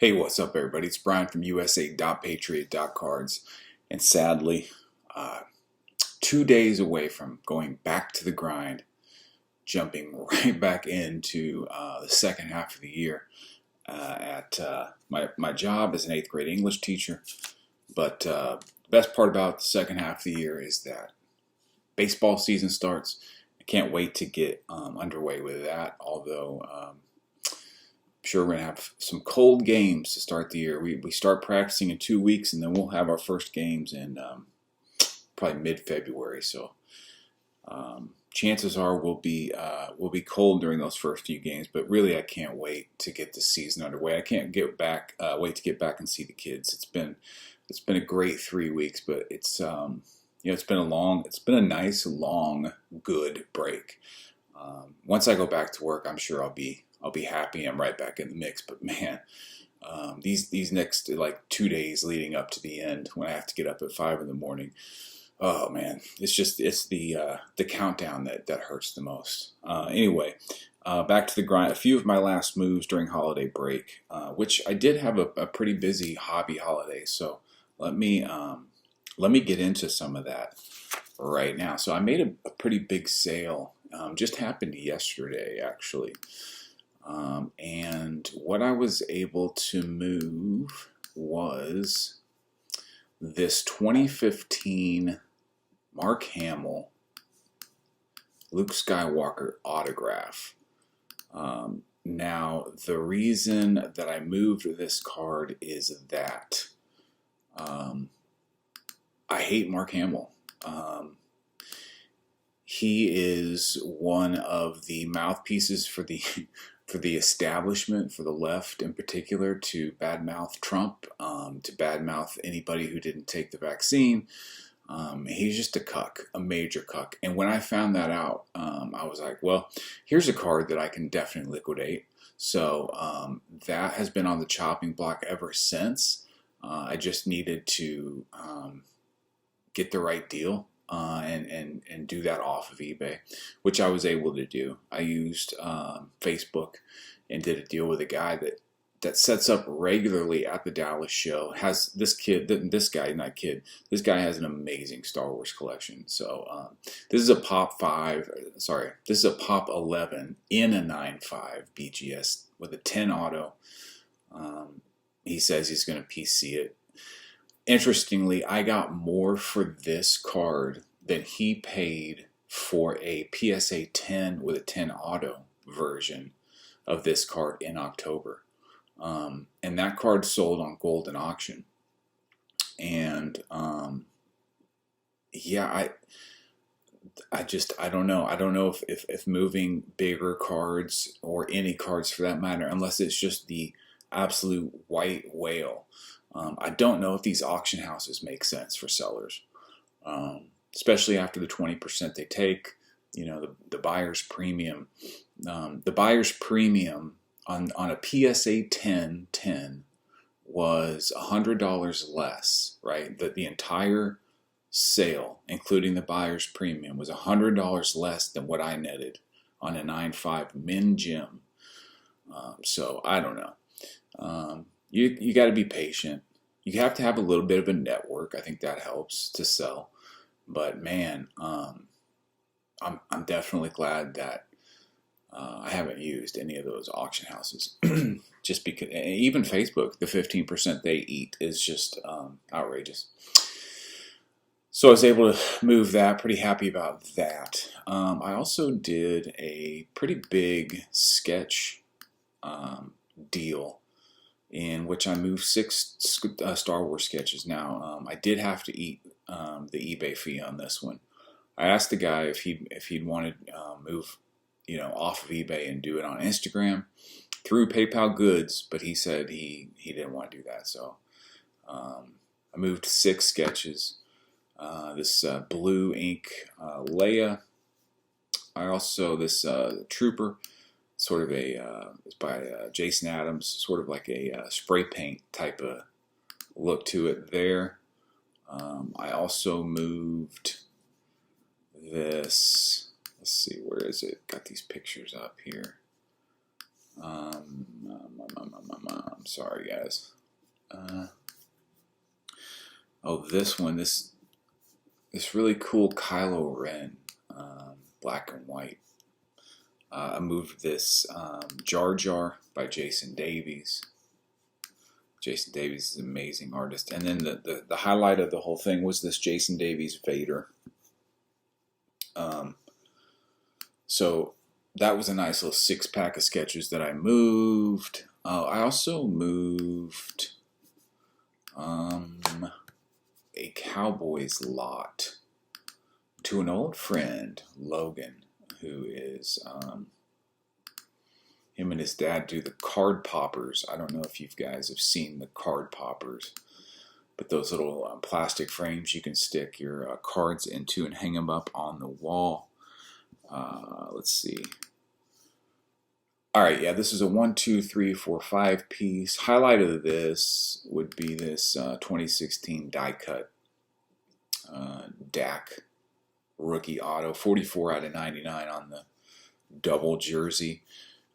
Hey, what's up, everybody? It's Brian from USA.Patriot.Cards, and sadly, uh, 2 days away from going back to the grind, jumping right back into the second half of the year at my job as an eighth grade English teacher. But the best part about the second half of the year is that baseball season starts. I can't wait to get underway with that, although sure we're going to have some cold games to start the year. We start practicing in 2 weeks, and then we'll have our first games in probably mid-February. So chances are we'll be cold during those first few games. But really, I can't wait to get the season underway. I can't wait to get back and see the kids. It's been a great 3 weeks, but it's it's been a nice long good break. Once I go back to work, I'm sure I'll be happy. I'm right back in the mix. But man, these next like 2 days leading up to the end, when I have to get up at 5 in the morning, oh man, it's the countdown that hurts the most. Anyway, back to the grind. A few of my last moves during holiday break, which I did have a pretty busy hobby holiday. So let me get into some of that right now. So I made a pretty big sale. Just happened yesterday, actually. And what I was able to move was this 2015 Mark Hamill Luke Skywalker autograph. Now, the reason that I moved this card is that I hate Mark Hamill. He is one of the mouthpieces for the establishment, for the left in particular, to badmouth Trump, to badmouth anybody who didn't take the vaccine. He's just a cuck, a major cuck. And when I found that out, I was like, well, here's a card that I can definitely liquidate. So that has been on the chopping block ever since. I just needed to get the right deal. And do that off of eBay, which I was able to do. I used Facebook and did a deal with a guy that sets up regularly at the Dallas show. This guy has an amazing Star Wars collection. So this is a Pop 5, this is a Pop 11 in a 9.5 BGS with a 10 auto. He says he's going to PC it. Interestingly, I got more for this card than he paid for a PSA 10 with a 10 auto version of this card in October. And that card sold on Golden Auction. And yeah, I don't know. I don't know if moving bigger cards, or any cards for that matter, unless it's just the absolute white whale. I don't know if these auction houses make sense for sellers, especially after the 20% they take. You know, the buyer's premium. The buyer's premium on a PSA 10 was $100 less, right? The entire sale, including the buyer's premium, was $100 less than what I netted on a 9.5 Min Gem. So I don't know. You got to be patient. You have to have a little bit of a network. I think that helps to sell. But man, I'm definitely glad that I haven't used any of those auction houses. Just because, even Facebook, the 15% they eat is just outrageous. So I was able to move that. Pretty happy about that. I also did a pretty big sketch deal, in which I moved 6 Star Wars sketches. Now, I did have to eat the eBay fee on this one. I asked the guy if he'd wanted move, off of eBay and do it on Instagram through PayPal Goods, but he said he didn't want to do that. So I moved 6 sketches. This blue ink Leia. I also this Trooper. Sort of it's by Jason Adams, sort of like a spray paint type of look to it there. I also moved this, let's see, where is it? Got these pictures up here. I'm sorry, guys. Oh, this one, this really cool Kylo Ren, black and white. I moved this Jar Jar by Jason Davies. Jason Davies is an amazing artist. And then the highlight of the whole thing was this Jason Davies Vader. So that was a nice little 6-pack of sketches that I moved. I also moved a Cowboys lot to an old friend, Logan, who is him and his dad do the card poppers. I don't know if you guys have seen the card poppers, but those little plastic frames you can stick your cards into and hang them up on the wall. Let's see. All right, yeah, this is a 1, 2, 3, 4, 5 piece. Highlight of this would be this 2016 die cut Dak rookie auto, 44 out of 99 on the double jersey.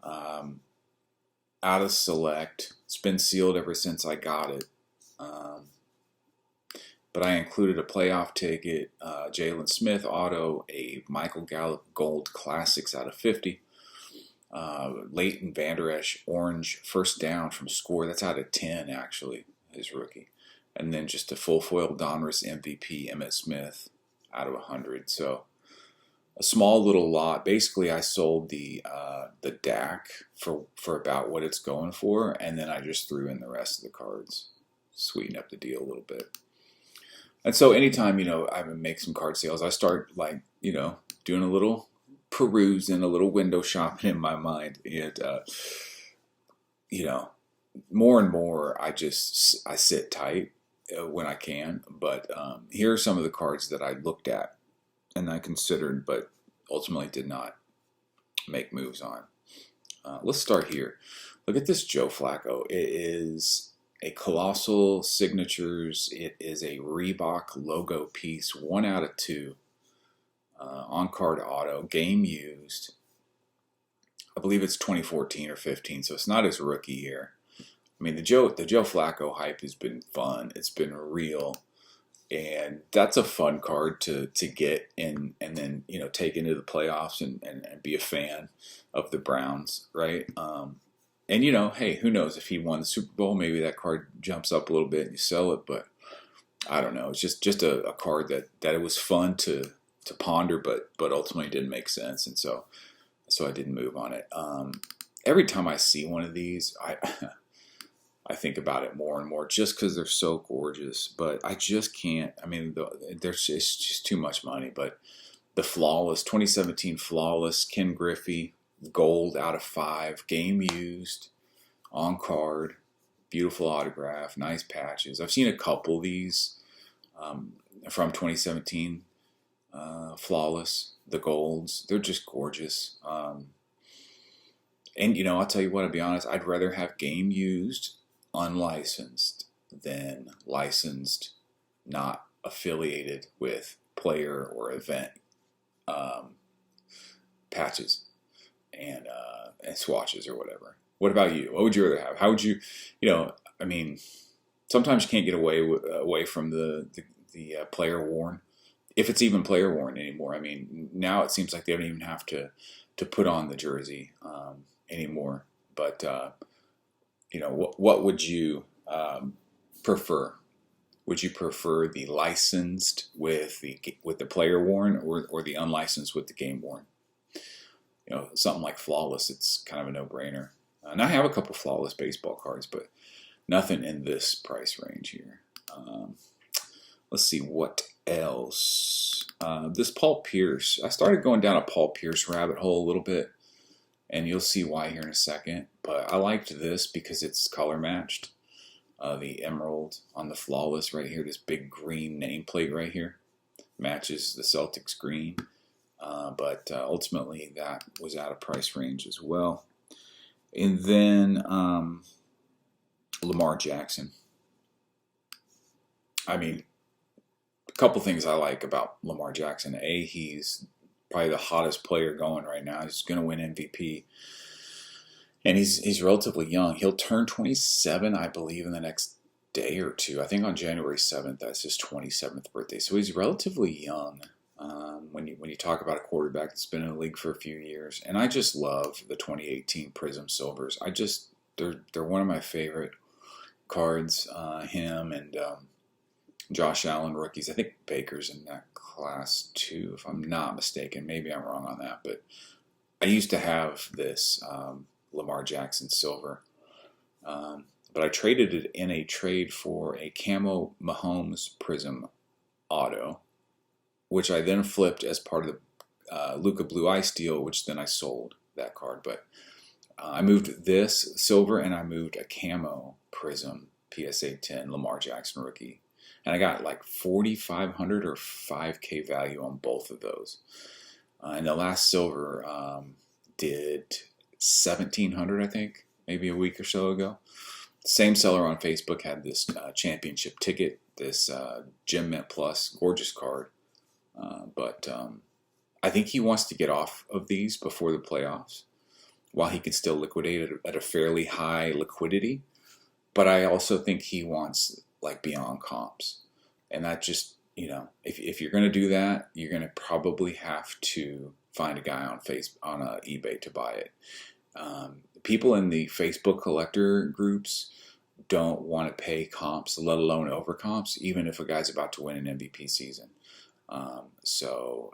Out of select. It's been sealed ever since I got it. But I included a playoff ticket, Jalen Smith auto, a Michael Gallup Gold Classics out of 50. Leighton Vander Esch orange first down from score. That's out of 10 actually, his rookie. And then just a full foil Donruss MVP Emmitt Smith out of 100. So a small little lot. Basically, I sold the Dak for about what it's going for, and then I just threw in the rest of the cards, sweeten up the deal a little bit. And so anytime, I make some card sales, I start doing a little perusing, a little window shopping in my mind. And, more and more, I sit tight when I can. But here are some of the cards that I looked at and I considered, but ultimately did not make moves on. Let's start here. Look at this Joe Flacco. It is a Colossal Signatures. It is a Reebok logo piece, 1 out of 2. On-card auto, game used. I believe it's 2014 or 15, so it's not his rookie year. I mean, the Joe Flacco hype has been fun. It's been real. And that's a fun card to get and then take into the playoffs and be a fan of the Browns, right? And hey, who knows, if he won the Super Bowl, maybe that card jumps up a little bit and you sell it. But I don't know. It's just a card that it was fun to ponder, but ultimately didn't make sense, and so I didn't move on it. Every time I see one of these, I think about it more and more, just because they're so gorgeous. But I just can't. I mean, it's just too much money. But the Flawless 2017 Flawless Ken Griffey gold out of 5, game used, on card, beautiful autograph, nice patches. I've seen a couple of these from 2017 Flawless, the golds. They're just gorgeous. And I'll tell you what, I'll be honest, I'd rather have game used, unlicensed, than licensed, not affiliated with player or event patches and swatches or whatever. What about you? What would you rather have? How would you, I mean, sometimes you can't get away from the player worn, if it's even player worn anymore. I mean, now it seems like they don't even have to put on the jersey anymore. But what would you prefer? Would you prefer the licensed with the player worn, or the unlicensed with the game worn? Something like Flawless, it's kind of a no-brainer. And I have a couple Flawless baseball cards, but nothing in this price range here. Let's see what else. This Paul Pierce. I started going down a Paul Pierce rabbit hole a little bit, and you'll see why here in a second. But I liked this because it's color matched. The emerald on the Flawless right here, this big green nameplate right here, matches the Celtics green. But ultimately that was out of price range as well. And then Lamar Jackson. I mean, a couple things I like about Lamar Jackson. A, he's probably the hottest player going right now. He's going to win MVP. and he's relatively young. He'll turn 27, I believe, in the next day or two. I think on January 7th, that's his 27th birthday. So he's relatively young. When you talk about a quarterback that's been in the league for a few years, and I just love the 2018 Prism Silvers. They're one of my favorite cards. Him and Josh Allen rookies. I think Baker's in that class too, if I'm not mistaken. Maybe I'm wrong on that, but I used to have this Lamar Jackson silver, but I traded it in a trade for a camo Mahomes Prism auto, which I then flipped as part of the Luka Blue Ice deal, which then I sold that card. But I moved this silver and I moved a camo Prism PSA 10 Lamar Jackson rookie. And I got like 4,500 or 5K value on both of those. And the last silver did 1,700, I think, maybe a week or so ago. Same seller on Facebook had this championship ticket, this Gem Mint Plus, gorgeous card. But I think he wants to get off of these before the playoffs while he can still liquidate at a fairly high liquidity. But I also think he wants like beyond comps. And that just, if you're going to do that, you're going to probably have to find a guy on eBay to buy it. People in the Facebook collector groups don't want to pay comps, let alone over comps, even if a guy's about to win an MVP season. So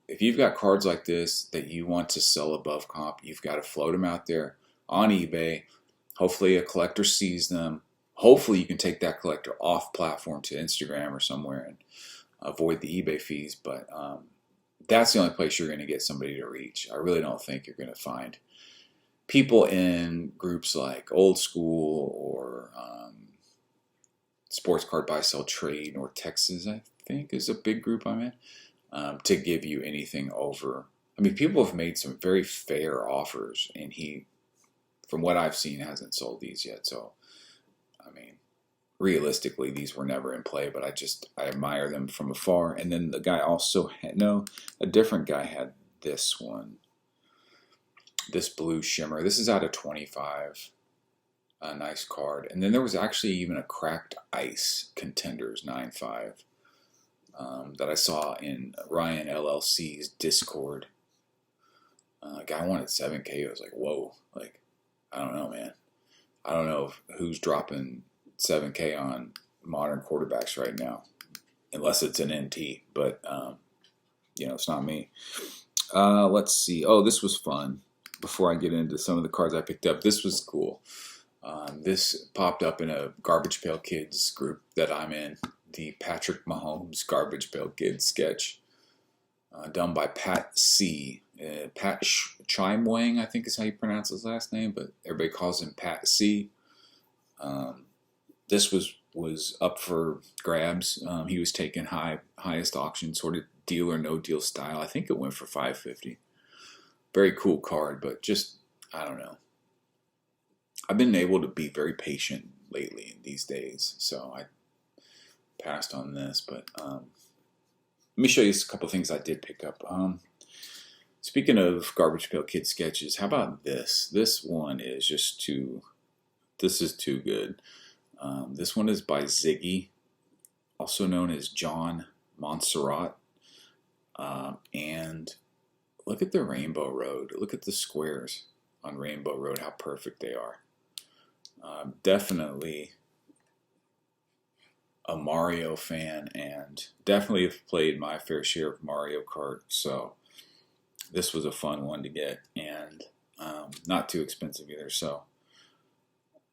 if you've got cards like this that you want to sell above comp, you've got to float them out there on eBay. Hopefully a collector sees them. Hopefully you can take that collector off platform to Instagram or somewhere and avoid the eBay fees. But that's the only place you're going to get somebody to reach. I really don't think you're going to find people in groups like Old School or Sports Card Buy Sell Trade, or Texas, I think, is a big group I'm in, to give you anything over. I mean, people have made some very fair offers, and he, from what I've seen, hasn't sold these yet. So, I mean, realistically, these were never in play, but I admire them from afar. And then the guy also had, no, a different guy had this one, this blue shimmer. This is out of 25. A nice card. And then there was actually even a Cracked Ice Contenders 9.5 that I saw in Ryan LLC's Discord. Guy wanted 7K. I was like, whoa. Like, I don't know, man. I don't know who's dropping 7K on modern quarterbacks right now, unless it's an NT. But, it's not me. Let's see. Oh, this was fun. Before I get into some of the cards I picked up, this was cool. This popped up in a Garbage Pail Kids group that I'm in, the Patrick Mahomes Garbage Pail Kids sketch, done by Pat C. Pat Chimewang, I think is how you pronounce his last name, but everybody calls him Pat C. This was up for grabs. He was taking highest auction, sort of deal or no deal style. I think it went for $550. Very cool card, but just, I don't know. I've been able to be very patient lately these days, so I passed on this. But let me show you a couple of things I did pick up. Speaking of Garbage Pail Kid sketches, how about this? This one is this is too good. This one is by Ziggy, also known as John Montserrat. And look at the Rainbow Road. Look at the squares on Rainbow Road, how perfect they are. Definitely a Mario fan, and definitely have played my fair share of Mario Kart, so this was a fun one to get, and not too expensive either. So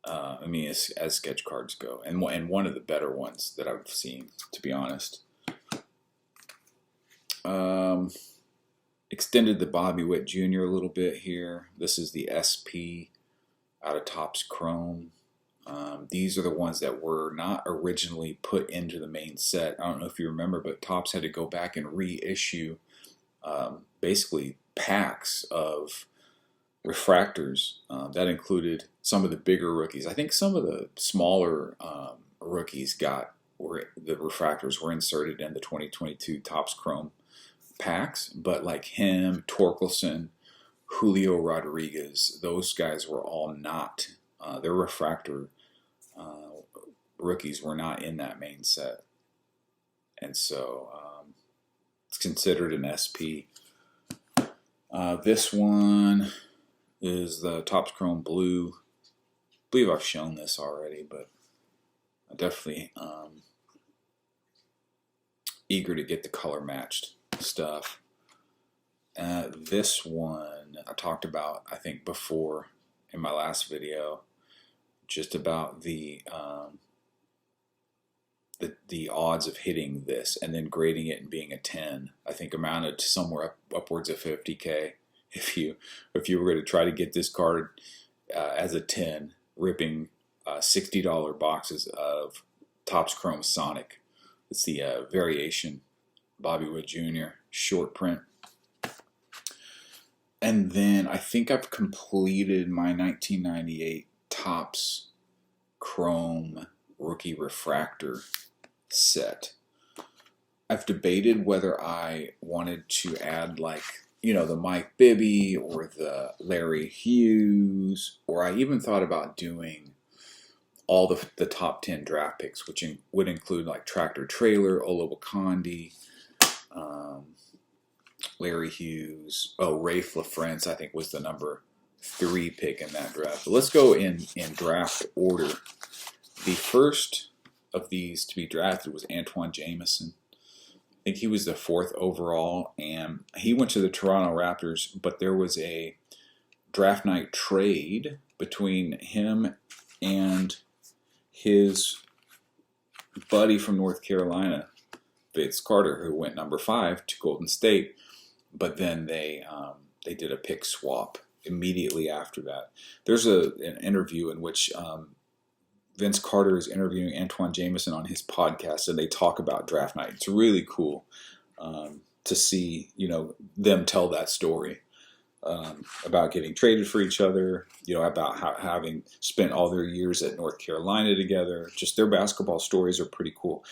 I mean, as sketch cards go, and one of the better ones that I've seen, to be honest. Extended the Bobby Witt Jr. a little bit here. This is the SP out of Topps Chrome. These are the ones that were not originally put into the main set. I don't know if you remember, but Topps had to go back and reissue basically packs of refractors that included some of the bigger rookies. I think some of the smaller rookies the refractors were inserted in the 2022 Topps Chrome packs, but like him, Torkelson, Julio Rodriguez. Those guys were all not, their refractor rookies were not in that main set. And so it's considered an SP. This one is the Topps Chrome Blue. I believe I've shown this already, but I definitely eager to get the color matched stuff. This one I talked about, I think, before in my last video, just about the odds of hitting this and then grading it and being a 10. I think amounted to somewhere upwards of 50K if you were going to try to get this card as a 10, ripping $60 boxes of Topps Chrome Sonic. It's the variation Bobby Witt Jr. short print. And then I think I've completed my 1998 Topps Chrome Rookie Refractor set. I've debated whether I wanted to add, like, you know, the Mike Bibby or the Larry Hughes, or I even thought about doing all the top 10 draft picks, which would include like Tractor Trailer, Olowokandi, Larry Hughes, Rafe LaFrance, I think was the number 3 pick in that draft. But let's go in draft order. The first of these to be drafted was Antoine Jameson. I think he was the 4th overall, and he went to the Toronto Raptors, but there was a draft night trade between him and his buddy from North Carolina, Vince Carter, who went number 5 to Golden State. But then they did a pick swap immediately after that. There's an interview in which Vince Carter is interviewing Antoine Jameson on his podcast, and they talk about draft night. It's really cool to see, you know, them tell that story about getting traded for each other, you know, about having spent all their years at North Carolina together. Just their basketball stories are pretty cool.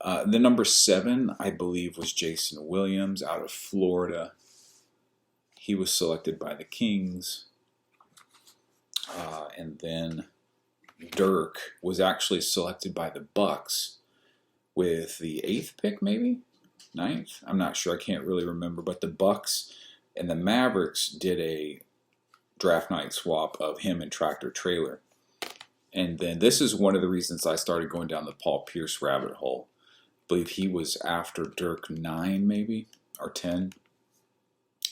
The number 7, I believe, was Jason Williams out of Florida. He was selected by the Kings. And then Dirk was actually selected by the Bucks with the 8th pick, maybe 9th. I'm not sure. I can't really remember. But the Bucks and the Mavericks did a draft night swap of him and Tractor Trailer. And then this is one of the reasons I started going down the Paul Pierce rabbit hole. I believe he was after Dirk 9, maybe, or 10.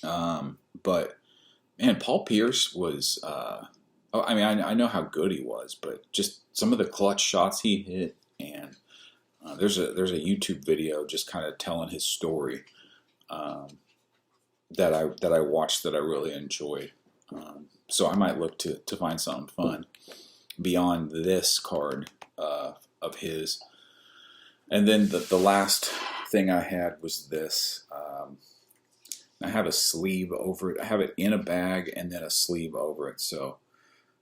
But man, Paul Pierce was. I mean, I know how good he was, but just some of the clutch shots he hit, and there's a YouTube video just kind of telling his story that I watched that I really enjoyed. So I might look to find something fun beyond this card of his. And then the last thing I had was this. I have a sleeve over it. I have it in a bag and then a sleeve over it. So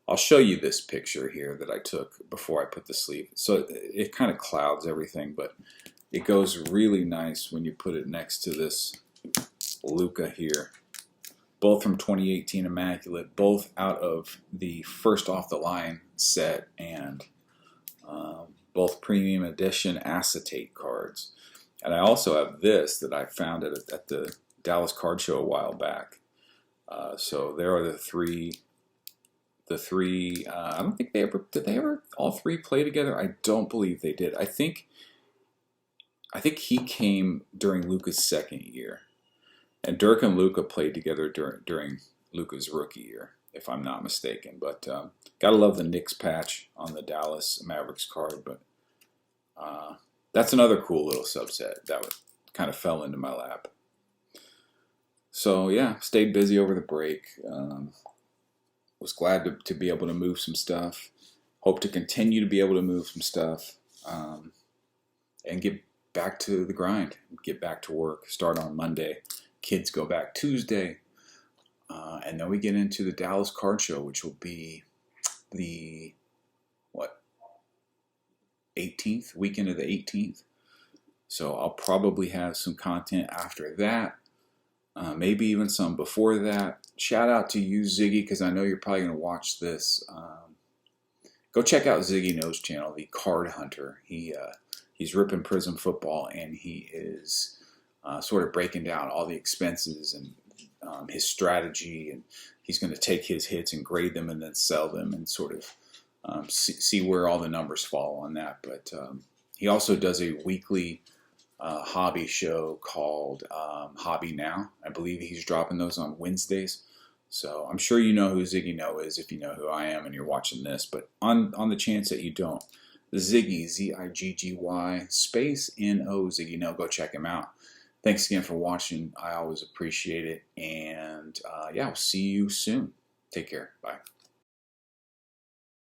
I'll show you this picture here that I took before I put the sleeve. So it kind of clouds everything, but it goes really nice when you put it next to this Luka here. Both from 2018 Immaculate, both out of the first off the line set, and both premium edition acetate cards. And I also have this that I found at the Dallas Card Show a while back. So there are the three. I don't think did they ever all 3 play together? I don't believe they did. I think he came during Luka's 2nd year, and Dirk and Luka played together during Luka's rookie year, if I'm not mistaken. But gotta love the Knicks patch on the Dallas Mavericks card. But that's another cool little subset that kind of fell into my lap. So yeah, stayed busy over the break. Was glad to be able to move some stuff. Hope to continue to be able to move some stuff and get back to the grind. Get back to work. Start on Monday. Kids go back Tuesday. And then we get into the Dallas Card Show, which will be the 18th, weekend of the 18th. So I'll probably have some content after that. maybe even some before that. Shout out to you, Ziggy, because I know you're probably going to watch this. Go check out Ziggy No's channel, The Card Hunter. He's ripping Prism football, and he is sort of breaking down all the expenses and his strategy, and he's going to take his hits and grade them and then sell them and sort of see where all the numbers fall on that. But he also does a weekly hobby show called Hobby Now. I believe he's dropping those on Wednesdays. So I'm sure you know who Ziggy No is if you know who I am and you're watching this. But on the chance that you don't, Ziggy, Ziggy space No, Ziggy No, go check him out. Thanks again for watching. I always appreciate it. And yeah, I'll see you soon. Take care. Bye.